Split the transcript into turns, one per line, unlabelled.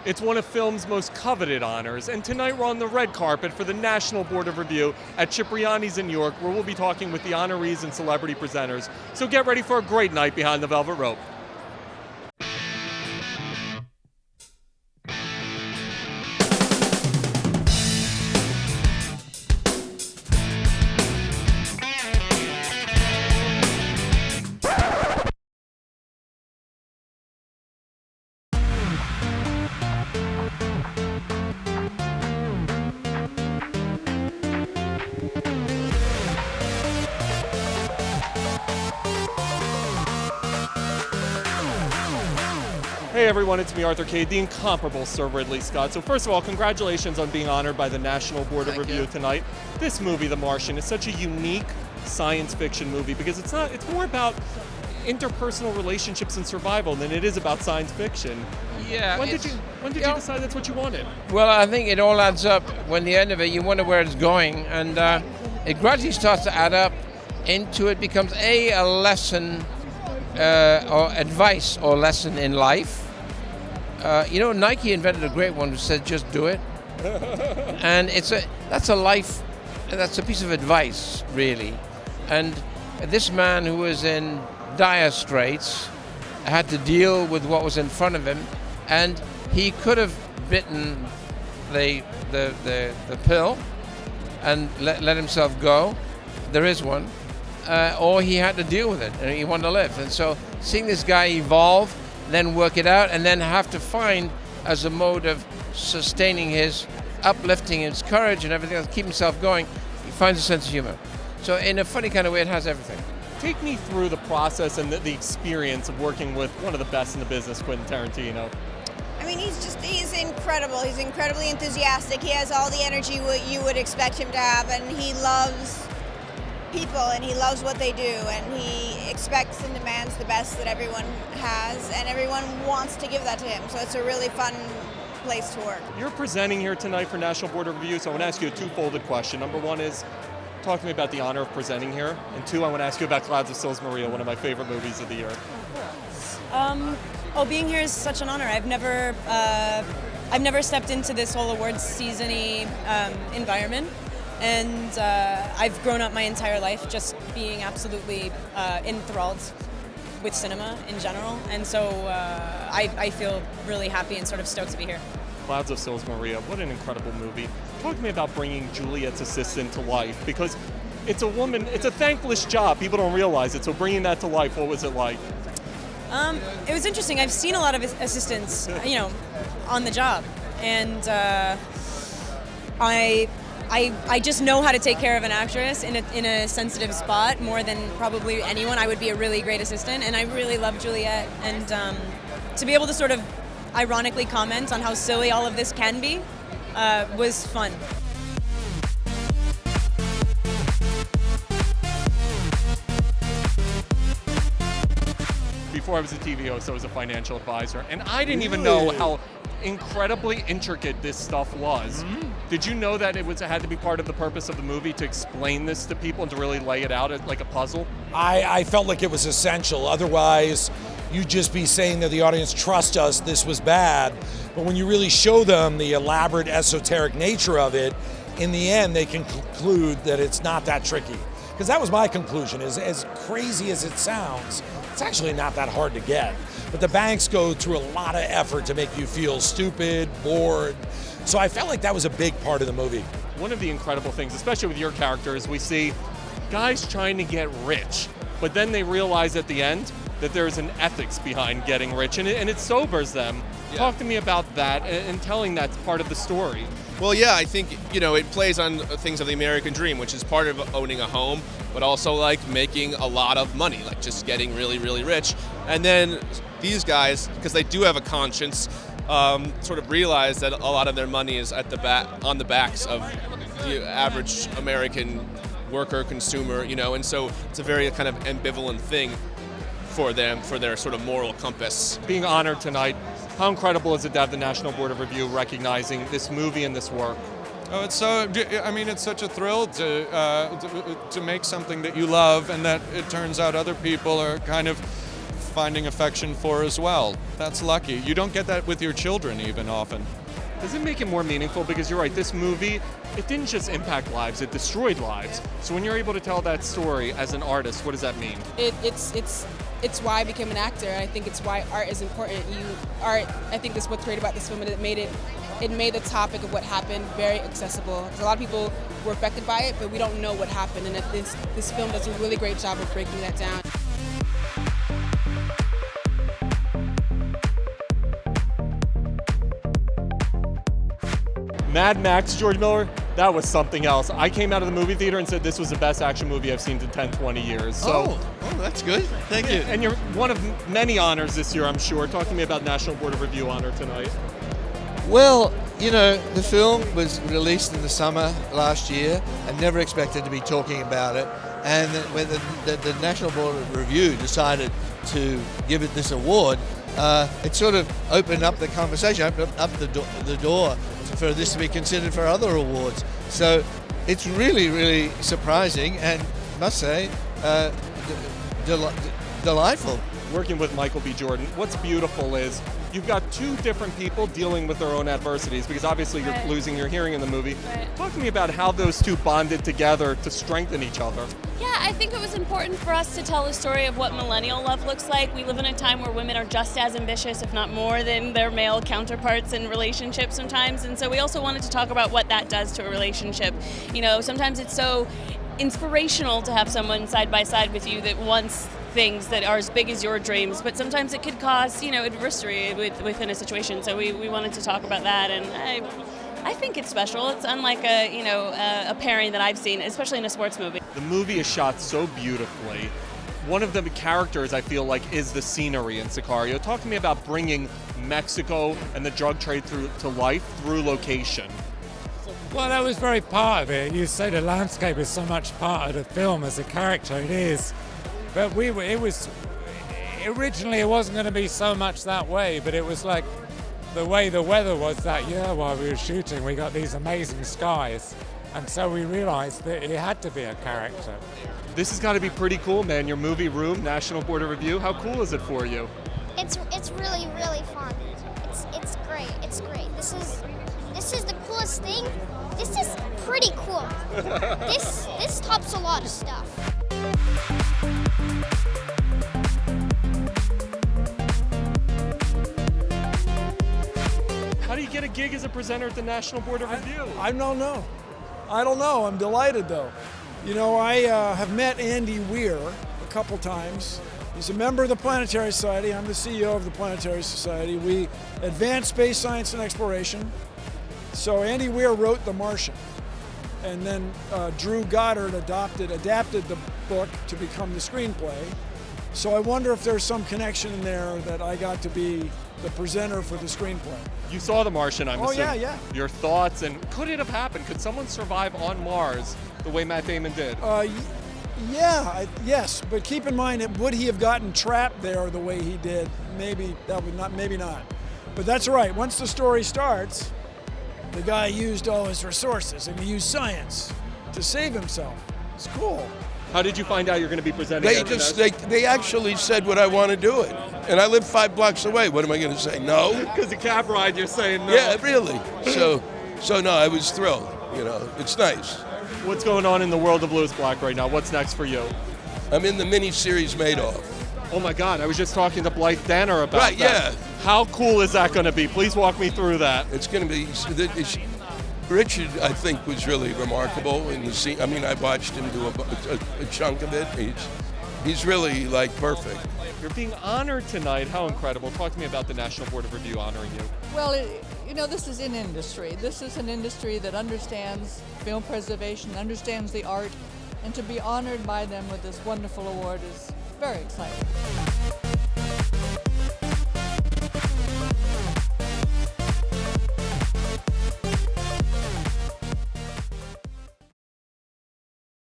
It's one of film's most coveted honors, and tonight we're on the red carpet for the National Board of Review at Cipriani's in New York, where we'll be talking with the honorees and celebrity presenters. So get ready for a great night behind the velvet rope. Hey everyone, it's me, Arthur Kade, the incomparable Sir Ridley Scott. So first of all, congratulations on being honored by the National Board of Review tonight. This movie, The Martian, is such a unique science fiction movie because it's more about interpersonal relationships and survival than it is about science fiction.
Yeah.
When did you decide that's what you wanted?
Well, I think it all adds up. When the end of it, you wonder where it's going, and it gradually starts to add up into it becomes a lesson or advice or lesson in life. Nike invented a great one who said, "Just do it," and that's a piece of advice, really. And this man who was in dire straits had to deal with what was in front of him, and he could have bitten the pill and let himself go. There is one, or he had to deal with it, and he wanted to live. And so, seeing this guy evolve, then work it out, and then have to find as a mode of sustaining his uplifting his courage and everything else, keep himself going, he finds a sense of humor. So in a funny kind of way, it has everything.
Take me through the process and the experience of working with one of the best in the business, Quentin Tarantino.
I mean, he's incredible. He's incredibly enthusiastic. He has all the energy what you would expect him to have, and he loves people, and he loves what they do, and he expects and demands the best that everyone has, and everyone wants to give that to him. So it's a really fun place to work.
You're presenting here tonight for National Board of Review, so I want to ask you a two-folded question. Number one is, talk to me about the honor of presenting here, and two, I want to ask you about Clouds of Sils, one of my favorite movies of the year.
Being here is such an honor. I've never stepped into this whole awards season-y environment. And I've grown up my entire life just being absolutely enthralled with cinema in general. And so I feel really happy and sort of stoked to be here.
Clouds of Sils, what an incredible movie. Talk to me about bringing Juliet's assistant to life, because it's a thankless job. People don't realize it. So bringing that to life, what was it like?
It was interesting. I've seen a lot of assistants, on the job. And I just know how to take care of an actress in a sensitive spot more than probably anyone. I would be a really great assistant, and I really love Juliet. And to be able to sort of ironically comment on how silly all of this can be was fun.
Before I was a TV host, I was a financial advisor, and I didn't even know how incredibly intricate this stuff was. Mm-hmm. Did you know that it had to be part of the purpose of the movie to explain this to people and to really lay it out as like a puzzle?
I felt like it was essential. Otherwise, you'd just be saying to the audience, trust us, this was bad. But when you really show them the elaborate, esoteric nature of it, in the end, they can conclude that it's not that tricky. Because that was my conclusion, is as crazy as it sounds, it's actually not that hard to get. But the banks go through a lot of effort to make you feel stupid, bored. So I felt like that was a big part of the movie.
One of the incredible things, especially with your character, is we see guys trying to get rich, but then they realize at the end that there's an ethics behind getting rich, and it sobers them. Yeah. Talk to me about that and telling that's part of the story.
Well, yeah, I think, it plays on things of the American dream, which is part of owning a home, but also like making a lot of money, like just getting really, really rich. And then these guys, because they do have a conscience, sort of realize that a lot of their money is on the backs of the average American worker, consumer, and so it's a very kind of ambivalent thing for them, for their sort of moral compass.
Being honored tonight, how incredible is it to have the National Board of Review recognizing this movie and this work?
Oh, it's such a thrill to make something that you love, and that it turns out other people are kind of finding affection for as well. That's lucky. You don't get that with your children even often.
Does it make it more meaningful? Because you're right, this movie, it didn't just impact lives, it destroyed lives. So when you're able to tell that story as an artist, what does that mean?
It's why I became an actor. I think it's why art is important. Art, I think that's what's great about this film, and it made the topic of what happened very accessible. Because a lot of people were affected by it, but we don't know what happened, and this film does a really great job of breaking that down.
Mad Max, George Miller, that was something else. I came out of the movie theater and said this was the best action movie I've seen in 10, 20 years. So,
oh, that's good. Thank you.
And you're one of many honors this year, I'm sure. Talk to me about National Board of Review honor tonight.
Well, you know, the film was released in the summer last year. I never expected to be talking about it. And when the National Board of Review decided to give it this award, it sort of opened up the conversation, opened up the door for this to be considered for other awards. So it's really, really surprising and, I must say, delightful.
Working with Michael B. Jordan, what's beautiful is you've got two different people dealing with their own adversities, because obviously you're losing your hearing in the movie. Talk to me about how those two bonded together to strengthen each other.
Yeah, I think it was important for us to tell the story of what millennial love looks like. We live in a time where women are just as ambitious, if not more, than their male counterparts in relationships sometimes. And so we also wanted to talk about what that does to a relationship. You know, sometimes it's so inspirational to have someone side by side with you that wants things that are as big as your dreams, but sometimes it could cause, you know, adversity within a situation. So we wanted to talk about that, and I think it's special. It's unlike a pairing that I've seen, especially in a sports movie.
The movie is shot so beautifully. One of the characters I feel like is the scenery in Sicario. Talk to me about bringing Mexico and the drug trade to life through location.
Well, that was very part of it. You say the landscape is so much part of the film as a character. It is. But originally it wasn't going to be so much that way, but it was like the way the weather was that year while we were shooting. We got these amazing skies, and so we realized that it had to be a character.
This has got to be pretty cool, man. Your movie room, National Board of Review. How cool is it for you?
It's really, really fun. It's great. It's great. This is the coolest thing. This is pretty cool. This tops a lot of stuff.
How do you get a gig as a presenter at the National Board of Review?
I don't know. I'm delighted, though. You know, I have met Andy Weir a couple times. He's a member of the Planetary Society. I'm the CEO of the Planetary Society. We advance space science and exploration. So Andy Weir wrote The Martian. And then Drew Goddard adapted the book to become the screenplay. So I wonder if there's some connection in there that I got to be the presenter for the screenplay.
You saw The Martian, I'm assuming.
Yeah.
Your thoughts, and could it have happened? Could someone survive on Mars the way Matt Damon did?
Yes, but keep in mind, would he have gotten trapped there the way he did? Maybe not. But that's right. Once the story starts, the guy used all his resources and he used science to save himself. It's cool.
How did you find out you're going to be presenting?
They actually said, would I want to do it? And I live 5 blocks away. What am I going to say? No?
Because the cab ride, you're saying no.
Yeah, really. So no, I was thrilled. You know, it's nice.
What's going on in the world of Lewis Black right now? What's next for you?
I'm in the mini-series Madoff.
Oh my God, I was just talking to Blythe Danner about that.
Right, yeah.
How cool is that going to be? Please walk me through that.
It's going to be... Richard, I think, was really remarkable in the scene. I mean, I watched him do a chunk of it. He's really, like, perfect.
You're being honored tonight. How incredible. Talk to me about the National Board of Review honoring you.
Well, you know, this is an industry. This is an industry that understands film preservation, understands the art, and to be honored by them with this wonderful award is very exciting.